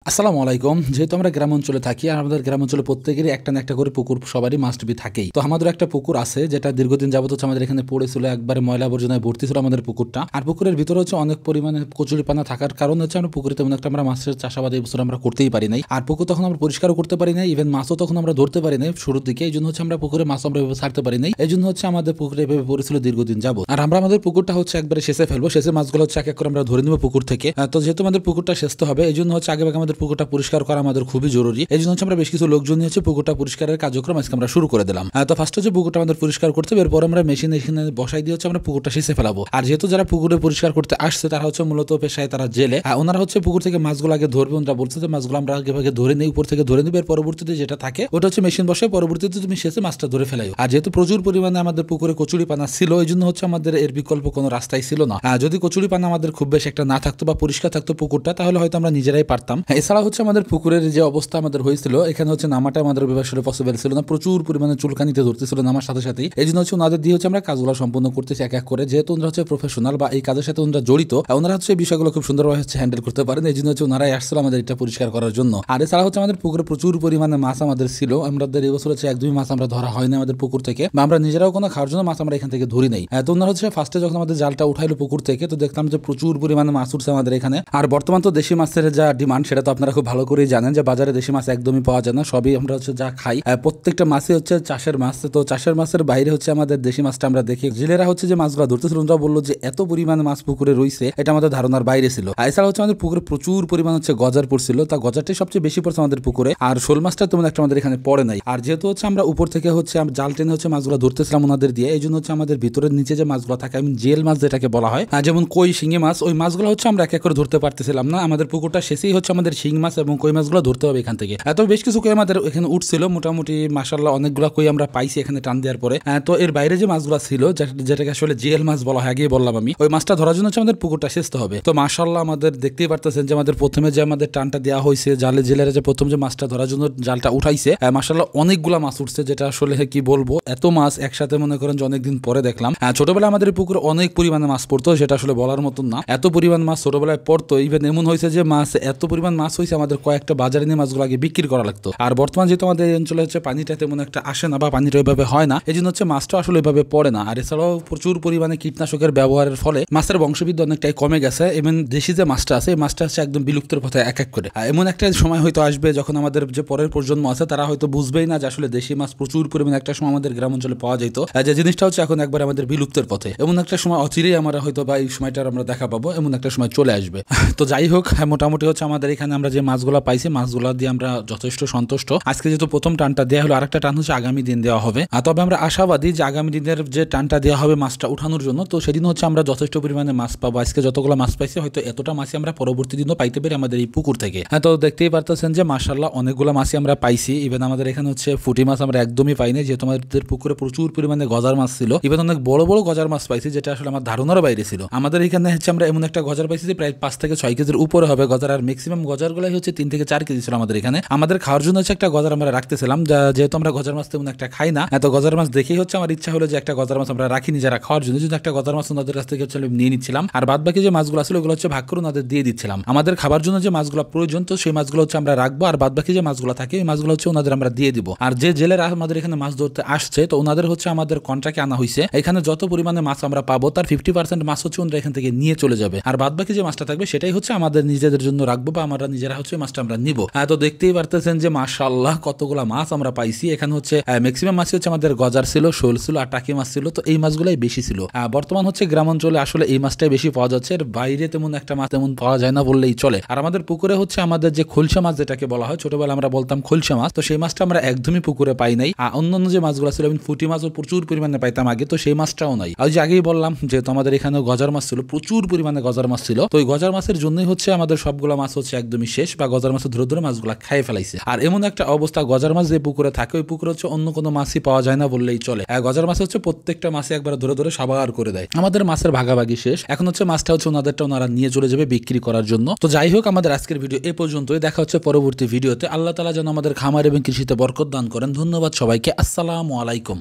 আসসালামু আলাইকুম। যেহেতু আমরা গ্রাম অঞ্চলে থাকি আর আমাদের গ্রাম অঞ্চলে প্রত্যেকেরই একটা না একটা করে পুকুর সবারই মাস্ট বি থাকেই। তো আমাদের একটা পুকুর আছে যেটা দীর্ঘদিন যাবত হচ্ছে আমাদের এখানে পড়েছিল, একবারে ময়লা আবর্জনায় ভর্তি ছিল আমাদের পুকুরটা। আর পুকুরের ভিতরে হচ্ছে অনেক পরিমাণে কচুরিপানা থাকার কারণে হচ্ছে আমরা পুকুরে তেমন একটা আমরা মাছের চাষাবাদ এই বছর আমরা করতেই পারি নাই। আর পুকুর তখন আমরা পরিষ্কারও করতে পারি নাই, ইভেন মাছও তখন আমরা ধরতে পারি নাই শুরুর দিকে। এই জন্য হচ্ছে আমরা পুকুরে মাছ আমরা ছাড়তে পারি নাই। এই জন্য হচ্ছে আমাদের পুকুরে এভাবে পড়েছিল দীর্ঘদিন যাবত। আর আমরা আমাদের পুকুরটা হচ্ছে একবারে শেষে ফেলবো, শেষে মাছগুলো হচ্ছে এক এক করে আমরা ধরে নিবো পুকুর থেকে। তো যেহেতু আমাদের পুকুরটা শেষতে হবে, এই জন্য হচ্ছে আগে আমাদের পুকুরটা পরিষ্কার করা আমাদের খুবই জরুরি। এই জন্য হচ্ছে আমরা বেশ কিছু লোকজন নিয়ে হচ্ছে পুকুরটা পরিষ্কারের কার্যক্রম আজকে আমরা শুরু করে দিলাম। তো ফার্স্ট হচ্ছে পুকুরটা আমাদের পরিষ্কার করতে হবে, এরপর আমরা মেশিন এখানে বসাই দিয়ে হচ্ছে আমরা পুকুরটা শেষে ফেলাবো। আর যেহেতু যারা পুকুরে পরিষ্কার করতে আসছে তারা হচ্ছে মূলত পেশায় তারা জেলে, ওনারা হচ্ছে পুকুর থেকে মাছগুলো আগে ধরবে। ওনারা বলছে যে মাছগুলো আমরা আগে ধরে নিই, উপর থেকে ধরে নিবে, এর পরবর্তীতে যেটা থাকে ওটা হচ্ছে মেশিন বসে, পরবর্তীতে তুমি শেষে মাছটা ধরে ফেলাই। আর যেহেতু প্রচুর পরিমাণে আমাদের পুকুরে কচুরি পানা ছিল, এই জন্য হচ্ছে আমাদের এর বিকল্প কোনো রাস্তাই ছিল না। যদি কচুরি পানা আমাদের খুব বেশি একটা না থাকতো বা পরিষ্কার থাকতো পুকুরটা, তাহলে হয়তো আমরা নিজেরাই পারতাম। এছাড়া হচ্ছে আমাদের পুকুরের যে অবস্থা আমাদের হয়েছিল, এখানে হচ্ছে নামাটা আমাদের আসলে পসিবল ছিল না, প্রচুর পরিমাণে চুলকানিতে ধরতেছিল নামার সাথে সাথেই। এই জন্য হচ্ছে ওনাদের দিয়ে হচ্ছে আমরা কাজগুলো সম্পূর্ণ করতেছি এক এক করে। যেহেতু ওনারা হচ্ছে প্রফেশনাল বা এই কাজের সাথে ওনারা জড়িত, ওনারা হচ্ছে এই বিষয়গুলো খুব সুন্দরভাবে হচ্ছে হ্যান্ডেল করতে পারেন। এই জন্য হচ্ছে ওনারাই আসছিল আমাদের এটা পরিষ্কার করার জন্য। আর এছাড়া হচ্ছে আমাদের পুকুরে প্রচুর পরিমাণে মাছ আমাদের ছিল। আমাদের এই বছর হচ্ছে একদমই মাছ আমরা ধরা হয়নি আমাদের পুকুর থেকে, বা আমরা নিজেরাও কোনো খাওয়ার জন্য মাছ আমরা এখান থেকে ধরি নাই। তো ওনারা হচ্ছে ফার্স্টে যখন আমাদের জালটা উঠাইলো পুকুর থেকে, তো দেখলাম যে প্রচুর পরিমাণে মাছ উঠছে আমাদের এখানে। আর বর্তমান তো দেশি মাছের যা ডিমান্ড সেটা তো আপনারা খুব ভালো করেই জানেন যে বাজারে দেশি মাছ একদমই পাওয়া যায় না। সবই আমরা হচ্ছে যা খাই প্রত্যেকটা মাছই হচ্ছে চাষের মাছ। তো চাষের মাছের বাইরে হচ্ছে আমাদের দেশি মাছটা আমরা দেখি। জেলেরা হচ্ছে যে মাছগুলো ধরতেছিল, ওরা বললো যে এত পরিমাণে মাছ পুকুরে রয়েছে, এটা আমাদের ধারণার বাইরে ছিল। এছাড়া হচ্ছে আমাদের পুকুরে প্রচুর পরিমাণ হচ্ছে গজার পড়ছিল, তা গজারটাই সবচেয়ে বেশি পড়ছে আমাদের পুকুরে। আর শোল মাছটা তেমন একটা আমাদের এখানে পড়ে নাই। আর যেহেতু হচ্ছে আমরা উপর থেকে হচ্ছে জাল টেনে হচ্ছে মাছগুলো ধরতেছিলাম ওনাদের দিয়ে, এই জন্য হচ্ছে আমাদের ভিতরের নিচে যে মাছগুলো থাকে, আমি জেল মাছ যেটাকে বলা হয়, যেমন কই শিঙি মাছ, ওই মাছগুলো হচ্ছে আমরা এক এক করে ধরতে পারতেছিলাম না। আমাদের পুকুরটা শেষেই হচ্ছে আমাদের শিং মাছ এবং কই মাছগুলো ধরতে হবে এখান থেকে। এত বেশ কিছু কই আমাদের এখানে উঠছিল, মোটামুটি মাশাআল্লাহ অনেকগুলো কই আমরা পাইছি এখানে টান দেওয়ার পরে। তো এর বাইরে যে মাছগুলো ছিল, যেটাকে আসলে জেল মাছ বলা হয়, আগেই বললাম আমি, ওই মাছটা ধরার জন্য হচ্ছে আমাদের পুকুরটা শেষতে হবে। তো মাশাআল্লাহ আমাদের দেখতেই পারতেছেন যে আমাদের প্রথমে যে আমাদের টানটা দেওয়া হয়েছে জালে, জেলেরা যে প্রথম যে মাছটা ধরার জন্য জালটা উঠাইছে, মাশাআল্লাহ অনেকগুলা মাছ উঠছে, যেটা আসলে কি বলবো, এত মাছ একসাথে মনে করেন যে অনেকদিন পরে দেখলাম। ছোটবেলায় আমাদের পুকুরে অনেক পরিমাণে মাছ পড়তো, সেটা আসলে বলার মতন না, এত পরিমাণ মাছ ছোটবেলায় পড়তো। ইভেন এমন হয়েছে যে মাছ এত পরিমাণ মাছ হয়েছে আমাদের কয়েকটা বাজারে নিয়ে মাছগুলো আগে বিক্রি করা লাগতো। আর বর্তমান যেহেতু আমাদের এই অঞ্চলে হচ্ছে পানিটা তেমন একটা আসে না বা পানিটা ওইভাবে হয় না, এই জন্য হচ্ছে মাছটা আসলে ওইভাবে পড়ে না। আর এছাড়াও প্রচুর পরিমাণে কীটনাশকের ব্যবহারের ফলে মাছের বংশবৃদ্ধি অনেকটাই কমে গেছে। এবং দেশি যে মাছটা আছে, এই মাছটা হচ্ছে একদম বিলুপ্তের পথে এক এক করে। এমন একটা সময় হয়তো আসবে যখন আমাদের যে পরের প্রজন্ম আছে তারা হয়তো বুঝবেই না যে আসলে দেশি মাছ প্রচুর পরিমাণে একটা সময় আমাদের গ্রাম অঞ্চলে পাওয়া যেত, যে জিনিসটা হচ্ছে এখন একবার আমাদের বিলুপ্তের পথে। এমন একটা সময় অচিরেই আমরা হয়তো বা এই সময়টার আমরা দেখা পাবো, এমন একটা সময় চলে আসবে। তো যাই হোক, মোটামুটি হচ্ছে আমাদের এখানে আমরা যে মাছগুলো পাইছি, মাছগুলো দিয়ে আমরা যথেষ্ট সন্তুষ্ট। আজকে যেহেতু প্রথম টানটা দেওয়া হলো, আরেকটা টান হচ্ছে আগামী দিন দেওয়া হবে। তবে আমরা আশাবাদী যে আগামী দিনের যে টানটা দেওয়া হবে মাছটা উঠানোর জন্য, তো সেদিন হচ্ছে আমরা যথেষ্ট পরিমাণে মাছ পাবো। আজকে যতগুলো মাছ পাইছি হয়তো এতটা মাছই আমরা পরবর্তী দিনও পাইতে পারি আমাদের এই পুকুর থেকে। তো দেখতেই পারতেছেন যে মাশাআল্লাহ অনেকগুলো মাছই আমরা পাইছি। ইভেন আমাদের এখানে হচ্ছে পুঁটি মাছ আমরা একদমই পাইনি, যেহেতু আমাদের পুকুরে প্রচুর পরিমাণে গজার মাছ ছিল। ইভেন অনেক বড় বড় গজার মাছ পাইছি, যেটা আসলে আমার ধারণারও বাইরে ছিল। আমাদের এখানে হচ্ছে আমরা এমন একটা গজার পাইছি যে প্রায় 5 থেকে 6 কেজির উপরে হবে গজার। আর ম্যাক্সিমাম গজার গুলাই হচ্ছে 3 থেকে 4 কেজি ছিল আমাদের এখানে। আমাদের খাওয়ার জন্য হচ্ছে একটা গজার আমরা রাখতেছিলাম, যেহেতু আমরা গজার মাছ তেমন একটা খাই না, এত গজার মাছ দেখেই হচ্ছে আমার ইচ্ছা হলো যে একটা গজার মাছ আমরা রাখি নিজেরা খাওয়ার জন্য, যদি একটা গজার মাছ ওনাদের কাছ থেকে হচ্ছে নিয়ে নিচ্ছিলাম। আর বাদ বাকি যে মাছগুলো ছিল ওগুলো হচ্ছে ভাগ করে ওনাদের দিয়ে দিচ্ছিলাম। আমাদের খাবার জন্য যে মাছগুলো প্রয়োজন, তো সেই মাছগুলো হচ্ছে আমরা রাখবো, আর বাদ বাকি যে মাছগুলো থাকে ওই মাছগুলো হচ্ছে ওনাদের আমরা দিয়ে দিব। আর যে জেলেরা আমাদের এখানে মাছ ধরতে আসছে, তো ওনাদের হচ্ছে আমাদের কন্ট্রাক্টে আনা হয়েছে, এখানে যত পরিমাণে মাছ আমরা পাবো তার 50% মাছ হচ্ছে ওনারা এখান থেকে নিয়ে চলে যাবে। আর বাদ বাকি যে মাছটা থাকবে সেটাই হচ্ছে আমাদের নিজেদের জন্য রাখবো, বা আমরা নিজেরা হচ্ছে মাছটা আমরা নিবো। তো দেখতেই পারতেছেন যে মাশাআল্লাহ কতগুলা মাছ আমরা পাইছি। এখানে হচ্ছে ম্যাক্সিমাম মাছ হচ্ছে আমাদের গজার ছিল, শোল ছিল আর টাকি মাছ ছিল। তো এই মাছগুলাই বেশি ছিল। বর্তমান হচ্ছে গ্রাম অঞ্চলে আসলে এই মাছটাই বেশি পাওয়া যাচ্ছে, এর বাইরে তেমন একটা মাছ তেমন পাওয়া যায় না বললেই চলে। আর আমাদের পুকুরে হচ্ছে আমাদের যে খোলসা মাছ যেটাকে বলা হয়, ছোটবেলা আমরা বলতাম খোলসা মাছ, তো সেই মাছটা আমরা একদমই পুকুরে পাই নাই। অন্যান্য যে মাছগুলো ছিল, আমি পুঁটি মাছও প্রচুর পরিমাণে পাইতাম আগে, তো সেই মাছটাও নাই। আর যে আগেই বললাম যেহেতু আমাদের এখানে গজার মাছ ছিল, প্রচুর পরিমাণে গজার মাছ ছিল, তো ওই গজার মাছের জন্যই হচ্ছে আমাদের সবগুলো মাছ হচ্ছে একদমই শেষ, বা গজার মাছ ধরে ধরে মাছগুলো খাই ফেলাইছে। আর এমন একটা অবস্থা, গজার মাছ যে পুকুরে থাকে ওই পুকুরে হচ্ছে অন্য কোনো মাছই পাওয়া যায় না বললেই চলে। গজার মাছ হচ্ছে প্রত্যেকটা মাছে একবার ধরে ধরে সাবার করে দেয়। আমাদের মাছের ভাগাভাগি শেষ, এখন হচ্ছে মাছটা হচ্ছে ওনাদেরটা ওনারা নিয়ে চলে যাবে বিক্রি করার জন্য। তো যাই হোক, আমাদের আজকের ভিডিও এ পর্যন্তই। দেখা হচ্ছে পরবর্তী ভিডিওতে। আল্লাহ তাআলা যেন আমাদের খামার এবং কৃষিতে বরকত দান করেন। ধন্যবাদ সবাইকে। আসসালামু আলাইকুম।